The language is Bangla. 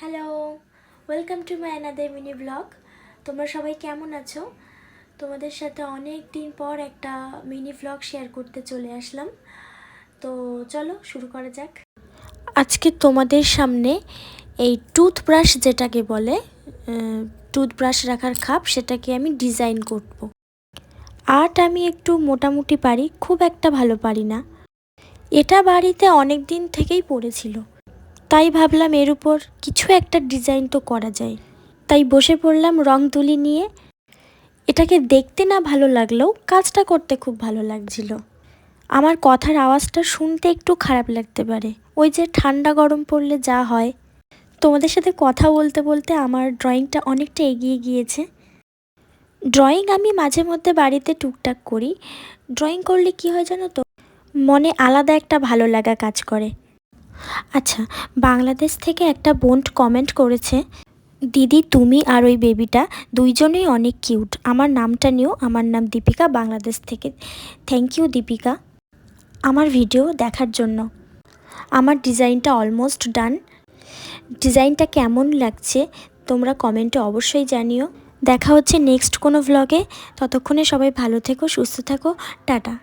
Hello, welcome to my another mini blog. তোমরা সবাই কেমন আছো? তোমাদের সাথে অনেক দিন পর একটা মিনি ব্লগ শেয়ার করতে চলে আসলাম। তো চলো শুরু করা যাক। আজকে তোমাদের সামনে এই টুথব্রাশ যেটাকে বলে টুথব্রাশ রাখার খাপ, সেটাকে আমি ডিজাইন করব। আর্ট আমি একটু মোটামুটি পারি, খুব একটা ভালো পারি না। এটা বাড়িতে অনেক দিন থেকেই পড়েছিল, তাই ভাবলাম এর উপর কিছু একটা ডিজাইন তো করা যায়। তাই বসে পড়লাম রং তুলি নিয়ে। এটাকে দেখতে না ভালো লাগলেও কাজটা করতে খুব ভালো লাগছিল। আমার কথার আওয়াজটা শুনতে একটু খারাপ লাগতে পারে, ওই যে ঠান্ডা গরম পড়লে যা হয়। তোমাদের সাথে কথা বলতে বলতে আমার ড্রয়িংটা অনেকটা এগিয়ে গিয়েছে। ড্রয়িং আমি মাঝে মধ্যে বাড়িতে টুকটাক করি। ড্রয়িং করলে কি হয় জানো তো, মনে আলাদা একটা ভালো লাগা কাজ করে। আচ্ছা, বাংলাদেশ থেকে একটা বোন কমেন্ট করেছে, দিদি তুমি আর ওই বেবিটা দুইজনেই অনেক কিউট, আমার নামটা নিও, আমার নাম দীপিকা, বাংলাদেশ থেকে। থ্যাংক ইউ দীপিকা আমার ভিডিও দেখার জন্য। আমার ডিজাইনটা অলমোস্ট ডান। ডিজাইনটা কেমন লাগছে তোমরা কমেন্টে অবশ্যই জানিও। দেখা হচ্ছে নেক্সট কোনো ভ্লগে। ততক্ষণে সবাই ভালো থেকো, সুস্থ থাকো, টাটা।